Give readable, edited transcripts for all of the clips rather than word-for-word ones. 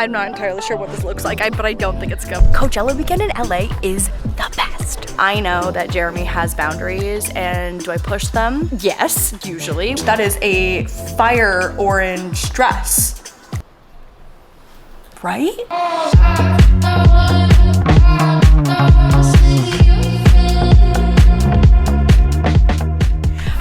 I'm not entirely sure what this looks like, but I don't think it's good. Coachella weekend in LA is the best. I know that Jeremy has boundaries, and do I push them? Yes, usually. That is a fire orange dress, right?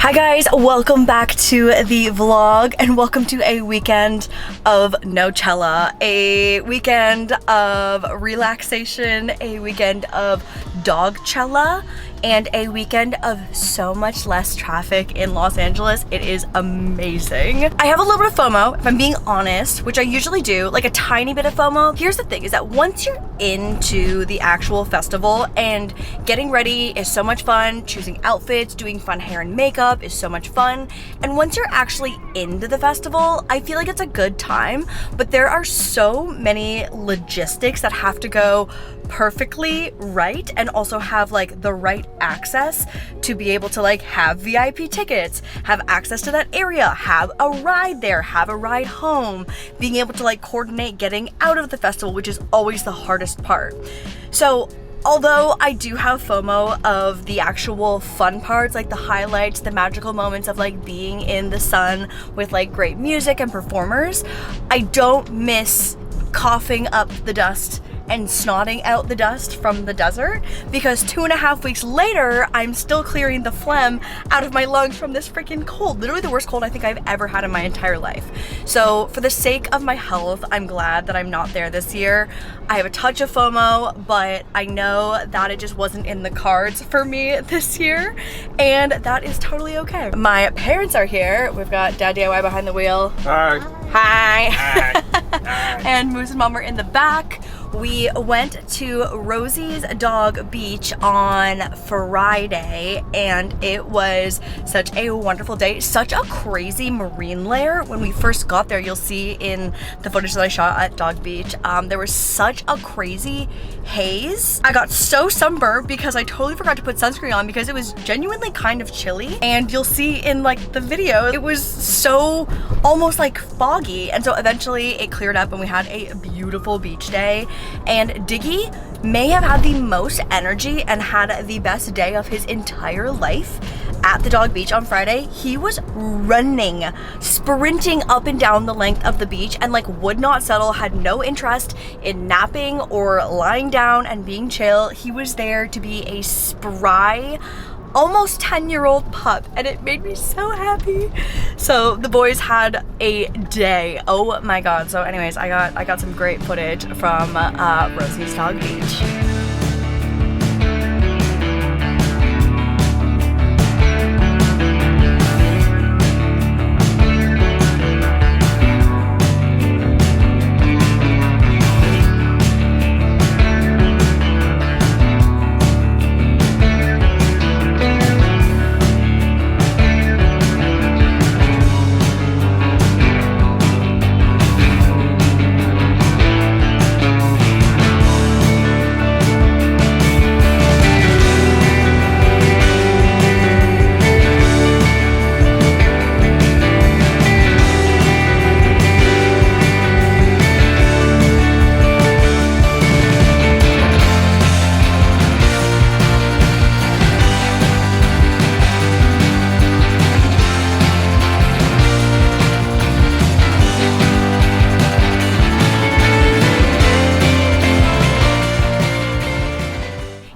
Hi guys, welcome back to the vlog and welcome to a weekend of Coachella, a weekend of relaxation, a weekend of dogchella, and a weekend of so much less traffic in Los Angeles. It is amazing. I have a little bit of FOMO, if I'm being honest, which I usually do, like a tiny bit of FOMO. Here's the thing, is that once you're into the actual festival and getting ready is so much fun, choosing outfits, doing fun hair and makeup is so much fun, and once you're actually into the festival, I feel like it's a good time, but there are so many logistics that have to go perfectly right and also have like the right access to be able to like have VIP tickets, have access to that area, have a ride there, have a ride home, being able to like coordinate getting out of the festival, which is always the hardest part. So although I do have FOMO of the actual fun parts, like the highlights, the magical moments of like being in the sun with like great music and performers, I don't miss coughing up the dust and snotting out the dust from the desert, because 2.5 weeks later, I'm still clearing the phlegm out of my lungs from this freaking cold. Literally the worst cold I think I've ever had in my entire life. So for the sake of my health, I'm glad that I'm not there this year. I have a touch of FOMO, but I know that it just wasn't in the cards for me this year, and that is totally okay. My parents are here. We've got Dad DIY behind the wheel. Hi. Hi. Hi. And Moose and Mom are in the back. We went to Rosie's Dog Beach on Friday, and it was such a wonderful day. Such a crazy marine layer. When we first got there, you'll see in the footage that I shot at Dog Beach, there was such a crazy haze. I got so sunburned because I totally forgot to put sunscreen on because it was genuinely kind of chilly, and you'll see in like the video, it was so almost like foggy, and so eventually it cleared up and we had a beautiful beach day. And Diggy may have had the most energy and had the best day of his entire life at the Dog Beach on Friday. He was running, sprinting up and down the length of the beach and like would not settle, had no interest in napping or lying down and being chill. He was there to be a spry, almost 10-year-old pup, and it made me so happy. So the boys had a day. Oh my god. So anyways, I got some great footage from Rosie's Dog Beach.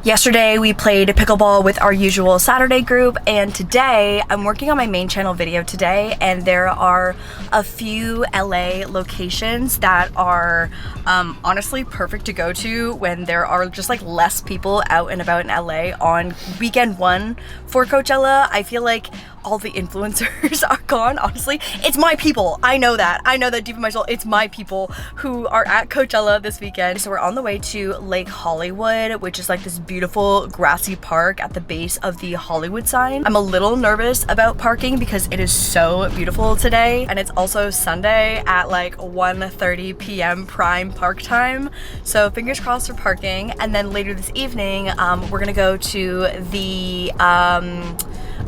Yesterday we played pickleball with our usual Saturday group, and today I'm working on my main channel video today, and there are a few LA locations that are honestly perfect to go to when there are just like less people out and about in LA on weekend one for Coachella. I feel like all the influencers are gone, honestly. It's my people, I know that deep in my soul. It's my people who are at Coachella this weekend. So we're on the way to Lake Hollywood, which is like this beautiful grassy park at the base of the Hollywood sign. I'm a little nervous about parking because it is so beautiful today, and it's also Sunday at like 1:30 p.m. prime park time. So fingers crossed for parking. And then later this evening, we're gonna go to the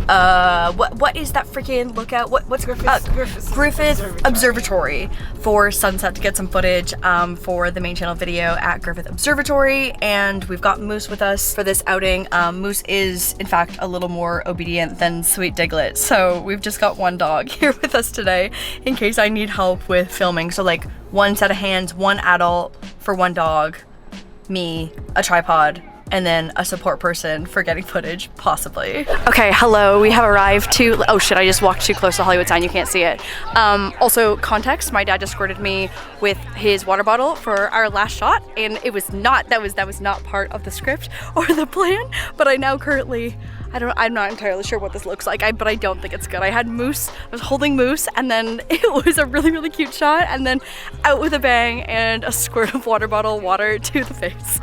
what is that freaking lookout? What's Griffith Observatory for sunset to get some footage for the main channel video at Griffith Observatory. And we've got Moose with us for this outing. Moose is in fact a little more obedient than Sweet Diglett, so we've just got one dog here with us today in case I need help with filming. So like one set of hands, one adult for one dog, me, a tripod, and then a support person for getting footage, possibly. Okay, hello, we have arrived to, oh shit, I just walked too close to the Hollywood sign, you can't see it. Also, context, my dad just squirted me with his water bottle for our last shot, and it was not, that was not part of the script or the plan, but I now currently, I'm not entirely sure what this looks like, but I don't think it's good. I had Moose, I was holding Moose, and then it was a really, really cute shot, and then out with a bang and a squirt of water bottle water to the face.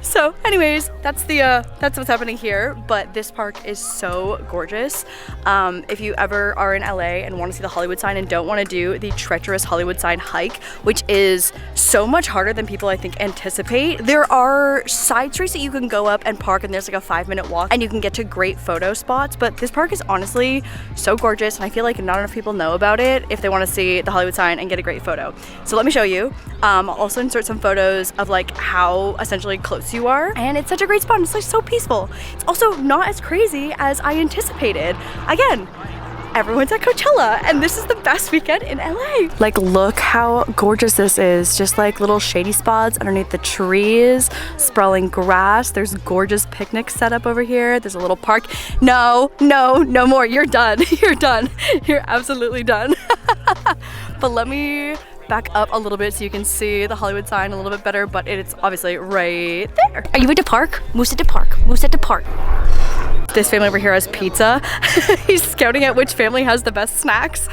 So anyways, that's what's happening here, but this park is so gorgeous. If you ever are in LA and want to see the Hollywood sign and don't want to do the treacherous Hollywood sign hike, which is so much harder than people I think anticipate, there are side streets that you can go up and park, and there's like a 5-minute walk and you can get to great photo spots. But this park is honestly so gorgeous, and I feel like not enough people know about it if they want to see the Hollywood sign and get a great photo. So let me show you. I'll also insert some photos of like how essentially close you are, and it's such a great spot. It's like so peaceful. It's also not as crazy as I anticipated. Again, everyone's at Coachella, and this is the best weekend in LA. Like, look how gorgeous this is. Just like little shady spots underneath the trees, sprawling grass. There's gorgeous picnics set up over here. There's a little park. No more. You're done. You're done. You're absolutely done. But let me back up a little bit so you can see the Hollywood sign a little bit better, but it's obviously right there. Are you at the park? Moose at the park. Moose at the park. This family over here has pizza. He's scouting out which family has the best snacks.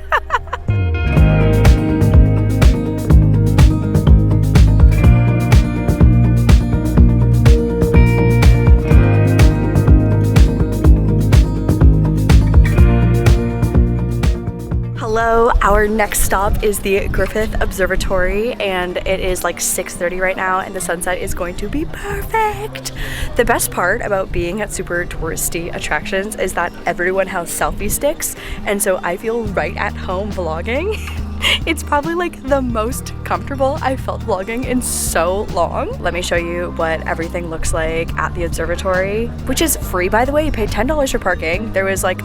Hello, our next stop is the Griffith Observatory, and it is like 6:30 right now, and the sunset is going to be perfect. The best part about being at super touristy attractions is that everyone has selfie sticks, and so I feel right at home vlogging. It's probably like the most comfortable I've felt vlogging in so long. Let me show you what everything looks like at the observatory, which is free, by the way. You pay $10 for parking. There was like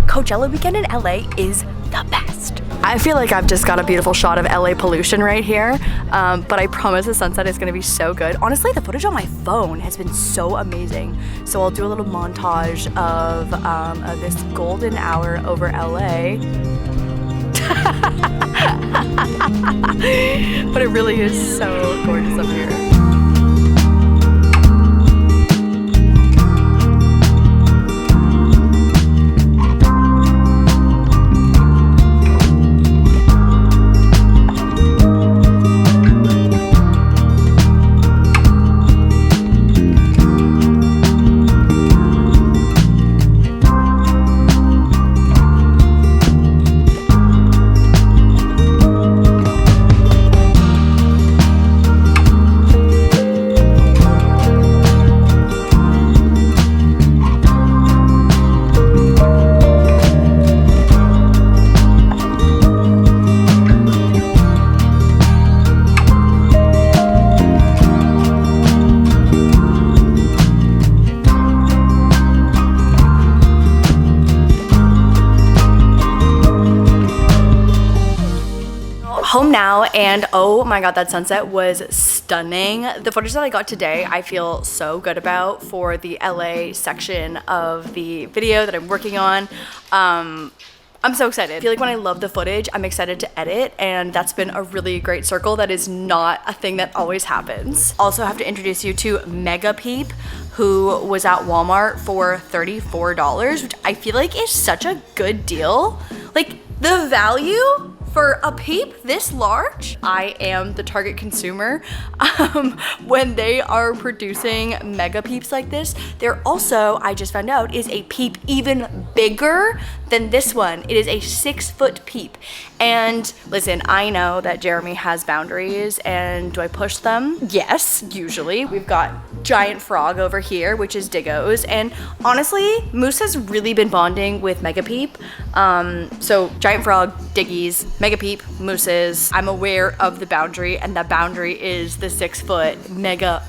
Coachella weekend in LA is the best. I feel like I've just got a beautiful shot of LA pollution right here, but I promise the sunset is gonna be so good. Honestly, the footage on my phone has been so amazing. So I'll do a little montage of this golden hour over LA. But it really is so gorgeous up here. Home now, and oh my god, that sunset was stunning. The footage that I got today I feel so good about for the LA section of the video that I'm working on. I'm so excited. I feel like when I love the footage, I'm excited to edit, and that's been a really great circle. That is not a thing that always happens. Also have to introduce you to Mega Peep, who was at Walmart for $34, which I feel like is such a good deal. Like, the value for a Peep this large, I am the target consumer. When they are producing Mega Peeps like this, there also, I just found out, is a Peep even bigger than this one. It is a 6-foot Peep. And listen, I know that Jeremy has boundaries, and do I push them? Yes, usually. We've got giant frog over here, which is Diggo's, and honestly, Moose has really been bonding with Mega Peep. So giant frog, Diggies, Mega Peep, Mooses. I'm aware of the boundary, and that boundary is the 6-foot Mega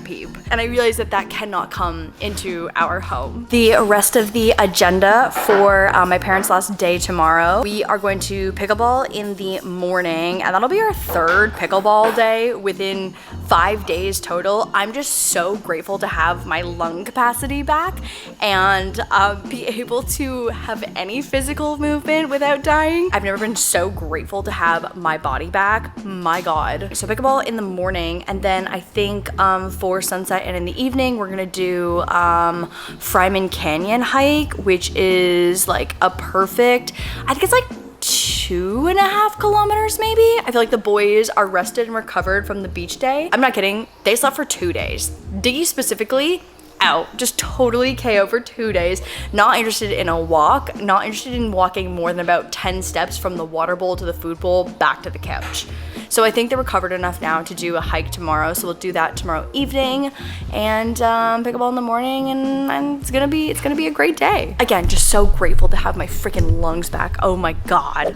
Peep. And I realize that that cannot come into our home. The rest of the agenda for my parents' last day tomorrow, we are going to pickleball in the morning, and that'll be our 3rd pickleball day within 5 days total. I'm just so grateful to have my lung capacity back and be able to have any physical movement without dying. I've never been so grateful to have my body back. My God. So pickleball in the morning, and then I think for sunset and in the evening, we're gonna do Fryman Canyon hike, which is like a perfect, I think it's like 2.5 kilometers maybe. I feel like the boys are rested and recovered from the beach day. I'm not kidding. They slept for 2 days. Diggy specifically, out, just totally KO for 2 days. Not interested in a walk, not interested in walking more than about 10 steps from the water bowl to the food bowl back to the couch. So I think they're recovered enough now to do a hike tomorrow. So we'll do that tomorrow evening, and pickleball in the morning, and it's gonna be a great day. Again, just so grateful to have my freaking lungs back. Oh my God.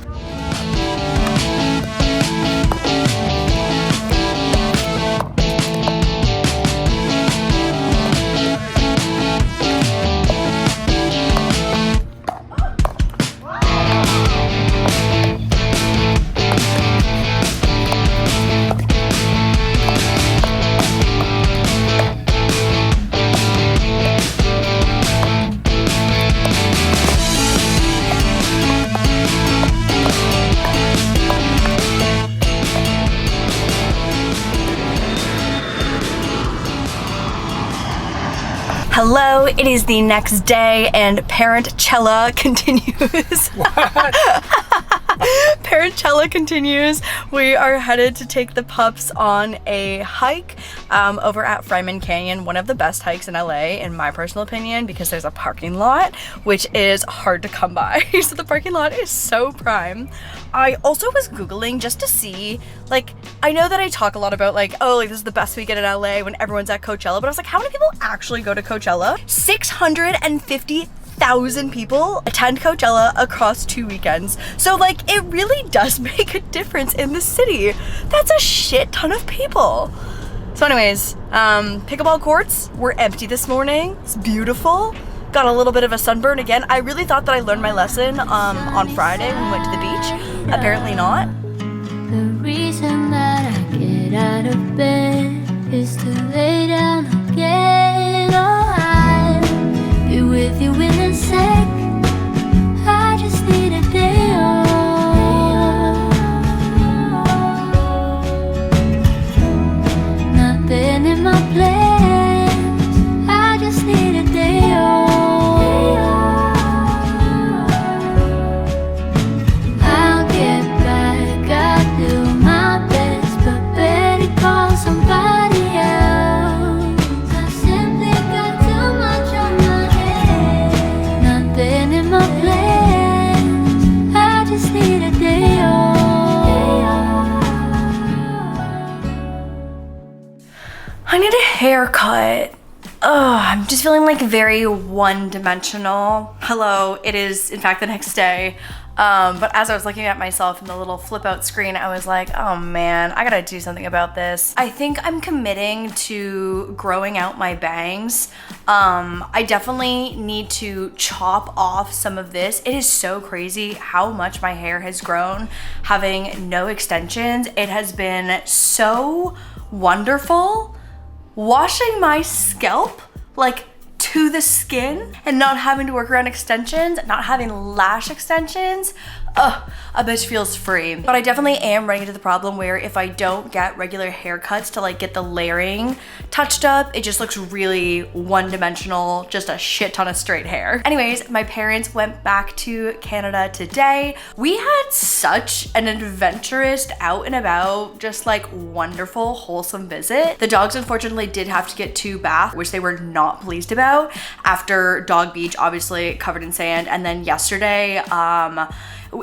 Hello, it is the next day and Parentchella continues. What? Parentchella continues. We are headed to take the pups on a hike over at Fryman Canyon, one of the best hikes in LA in my personal opinion, because there's a parking lot which is hard to come by. So the parking lot is so prime. I also was Googling just to see, like, I know that I talk a lot about like, oh, like this is the best weekend in LA when everyone's at Coachella, but I was like, how many people actually go to Coachella? 650,000 people attend Coachella across 2 weekends. So like, it really does make a difference in the city. That's a shit ton of people. So anyways, pickleball courts were empty this morning. It's beautiful. Got a little bit of a sunburn again. I really thought that I learned my lesson on Friday when we went to the beach. Apparently not. The reason that I get out of bed is to lay down again. Oh, I'll be with you in a sec. I just need a day off. Nothing in my plans. I just need a day off. I need a haircut. Oh, I'm just feeling like very one-dimensional. Hello, it is in fact the next day. But as I was looking at myself in the little flip out screen, I was like, oh man, I gotta do something about this. I think I'm committing to growing out my bangs. I definitely need to chop off some of this. It is so crazy how much my hair has grown having no extensions. It has been so wonderful washing my scalp like to the skin and not having to work around extensions, not having lash extensions. ugh, a bitch feels free. But I definitely am running into the problem where if I don't get regular haircuts to like get the layering touched up, it just looks really one-dimensional, just a shit ton of straight hair. Anyways, my parents went back to Canada today. We had such an adventurous, out and about, just like wonderful, wholesome visit. The dogs unfortunately did have to get 2 baths, which they were not pleased about after Dog Beach, obviously covered in sand. And then yesterday,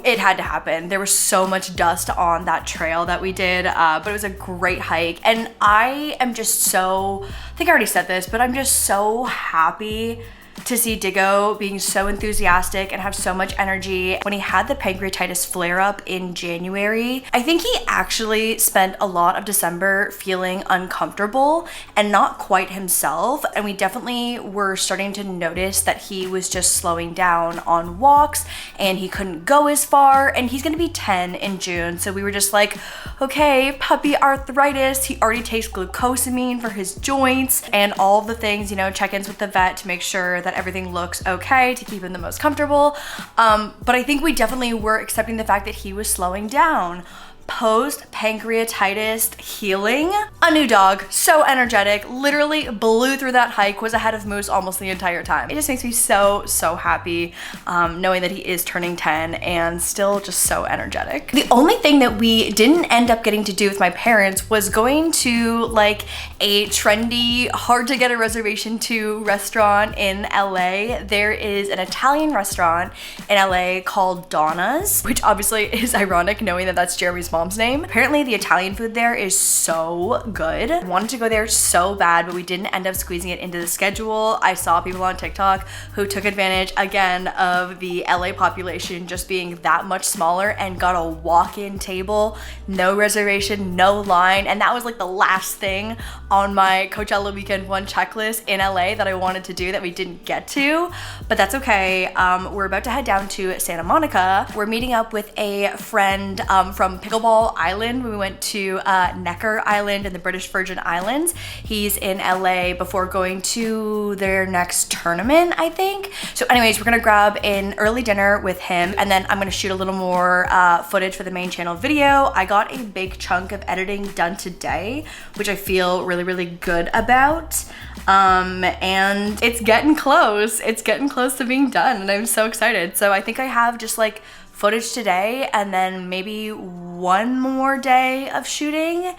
it had to happen. There was so much dust on that trail that we did, but it was a great hike. And I am just so, I think I already said this, but I'm just so happy to see Diggo being so enthusiastic and have so much energy. When he had the pancreatitis flare up in January, I think he actually spent a lot of December feeling uncomfortable and not quite himself. And we definitely were starting to notice that he was just slowing down on walks and he couldn't go as far. And he's gonna be 10 in June. So we were just like, okay, puppy arthritis. He already takes glucosamine for his joints and all the things, you know, check-ins with the vet to make sure that everything looks okay to keep him the most comfortable. But I think we definitely were accepting the fact that he was slowing down. Post-pancreatitis healing. A new dog, so energetic, literally blew through that hike, was ahead of Moose almost the entire time. It just makes me so happy knowing that he is turning 10 and still just so energetic. The only thing that we didn't end up getting to do with my parents was going to like a trendy, hard to get a reservation to restaurant in LA. There is an Italian restaurant in LA called Donna's, which obviously is ironic knowing that that's Jeremy's mom's name. Apparently the Italian food there is so good. I wanted to go there so bad, but we didn't end up squeezing it into the schedule. I saw people on TikTok who took advantage again of the LA population just being that much smaller and got a walk-in table, no reservation, no line. And that was like the last thing on my Coachella weekend 1 checklist in LA that I wanted to do that we didn't get to, but that's okay. We're about to head down to Santa Monica. We're meeting up with a friend from Pickleball Island. We went to Necker Island in the British Virgin Islands. He's in LA before going to their next tournament, I think. So anyways, we're gonna grab an early dinner with him and then I'm gonna shoot a little more footage for the main channel video. I got a big chunk of editing done today, which I feel really good about. And it's getting close. It's getting close to being done and I'm so excited. So I think I have just like footage today and then maybe 1 more day of shooting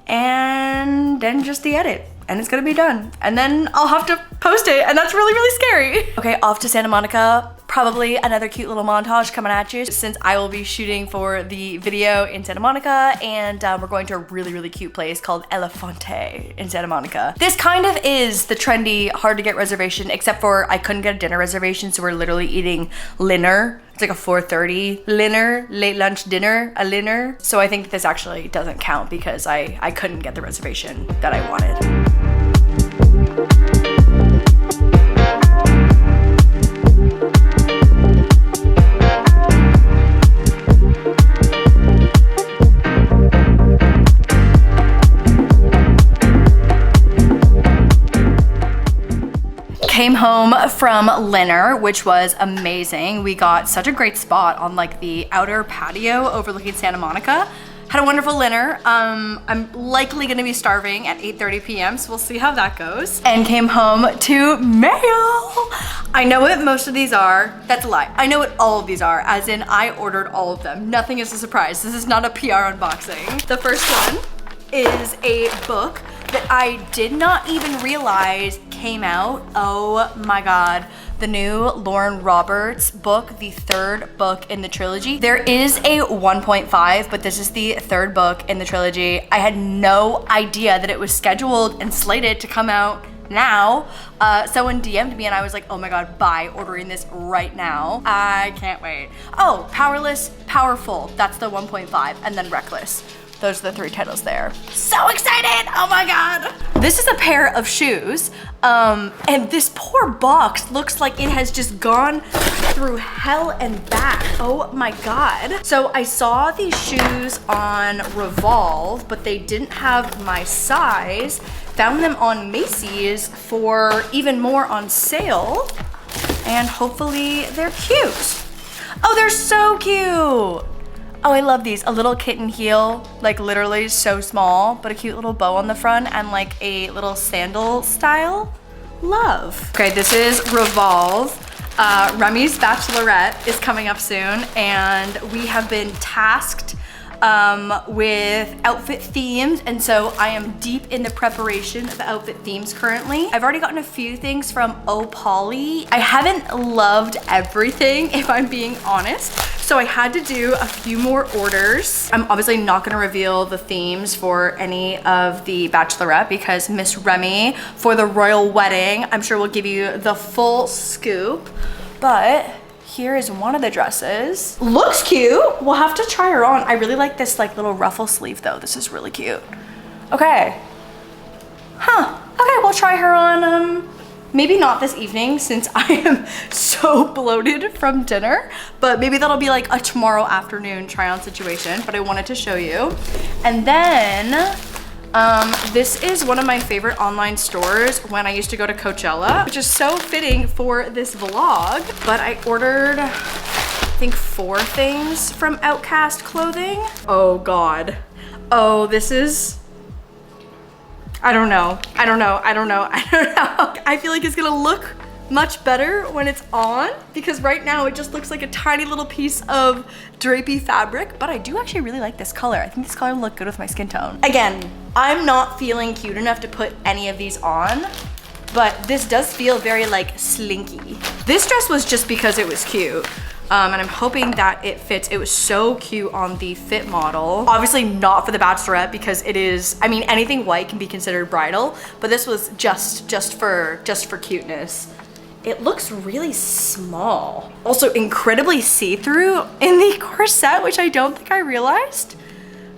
and then just the edit and it's gonna be done. And then I'll have to post it and that's really scary. Okay, off to Santa Monica. Probably another cute little montage coming at you since I will be shooting for the video in Santa Monica and we're going to a really cute place called Elefante in Santa Monica. This kind of is the trendy, hard to get reservation except for I couldn't get a dinner reservation so we're literally eating dinner. It's like a 4:30 dinner, late lunch dinner, a dinner. So I think this actually doesn't count because I couldn't get the reservation that I wanted. Came home from Linner, which was amazing. We got such a great spot on like the outer patio overlooking Santa Monica. Had a wonderful dinner. I'm likely gonna be starving at 8:30 p.m. so we'll see how that goes. And came home to mail. I know what most of these are. That's a lie. I know what all of these are, as in I ordered all of them. Nothing is a surprise. This is not a PR unboxing. The first one is a book that I did not even realize came out. Oh my God. The new Lauren Roberts book, the 3rd book in the trilogy. There is a 1.5, but this is the 3rd book in the trilogy. I had no idea that it was scheduled and slated to come out now. Someone DM'd me and I was like, oh my God, buy, ordering this right now. I can't wait. Oh, Powerless, Powerful, that's the 1.5, and then Reckless. Those are the 3 titles there. So excited, oh my God. This is a pair of shoes, and this poor box looks like it has just gone through hell and back. Oh my God. So I saw these shoes on Revolve, but they didn't have my size. Found them on Macy's for even more on sale, and hopefully they're cute. Oh, they're so cute. Oh, I love these. A little kitten heel, like literally so small, but a cute little bow on the front and like a little sandal style. Love. Okay, this is Revolve. Remy's bachelorette is coming up soon, and we have been tasked with outfit themes, and so I am deep in the preparation of outfit themes currently. I've already gotten a few things from Polly. I haven't loved everything, if I'm being honest, so I had to do a few more orders. I'm obviously not gonna reveal the themes for any of the bachelorette because Miss Remy for the royal wedding, I'm sure will give you the full scoop, but here is one of the dresses. Looks cute. We'll have to try her on. I really like this like little ruffle sleeve though. This is really cute. Okay. Huh. Okay, we'll try her on, maybe not this evening since I am so bloated from dinner, but maybe that'll be like a tomorrow afternoon try on situation, but I wanted to show you. And then, this is one of my favorite online stores when I used to go to Coachella, which is so fitting for this vlog, but I ordered, I think 4 things from Outcast Clothing. Oh God. Oh, this is, I don't know. I feel like it's gonna look much better when it's on because right now it just looks like a tiny little piece of drapey fabric, but I do actually really like this color. I think this color will look good with my skin tone. Again, I'm not feeling cute enough to put any of these on, but this does feel very like slinky. This dress was just because it was cute. And I'm hoping that it fits. It was so cute on the fit model. Obviously not for the bachelorette because it is, I mean, anything white can be considered bridal, but this was just for cuteness. It looks really small. Also incredibly see-through in the corset, which I don't think I realized.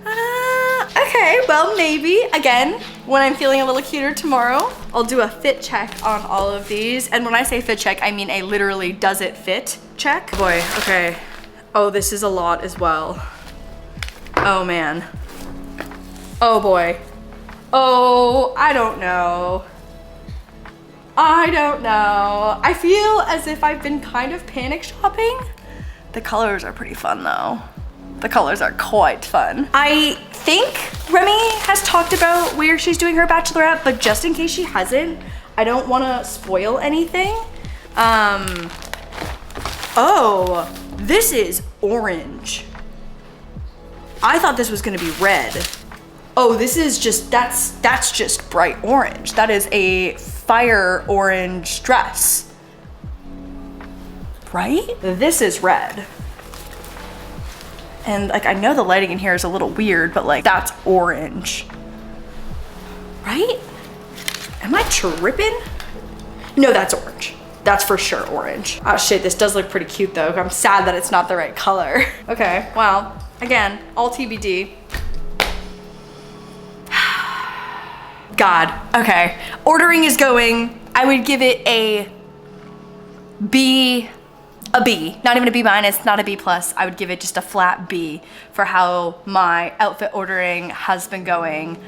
Okay, well maybe, again, when I'm feeling a little cuter tomorrow, I'll do a fit check on all of these. And when I say fit check, I mean a literally does it fit check. Boy, okay. Oh, this is a lot as well. Oh man. Oh boy. Oh, I don't know. I feel as if I've been kind of panic shopping. The colors are pretty fun though. The colors are quite fun. I think Remy has talked about where she's doing her bachelorette, but just in case she hasn't, I don't want to spoil anything. Oh, this is orange. I thought this was gonna be red. Oh, this is just, that's just bright orange. That is a fire orange dress, right? This is red. And like, I know the lighting in here is a little weird, but like that's orange, right? Am I tripping? No, that's orange. That's for sure orange. Oh shit, this does look pretty cute though. I'm sad that it's not the right color. Okay, well, again, all TBD. God, okay. Ordering is going, I would give it a B, not even a B minus, not a B plus. I would give it just a flat B for how my outfit ordering has been going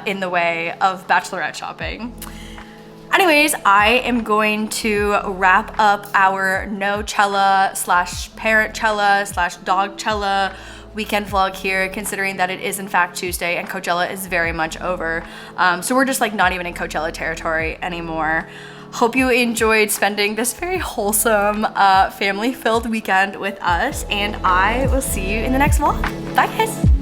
in the way of bachelorette shopping. Anyways, I am going to wrap up our no-chella / parent-chella / dog-chella weekend vlog here, considering that it is in fact Tuesday and Coachella is very much over. So we're just like not even in Coachella territory anymore. Hope you enjoyed spending this very wholesome, family-filled weekend with us, and I will see you in the next vlog. Bye guys.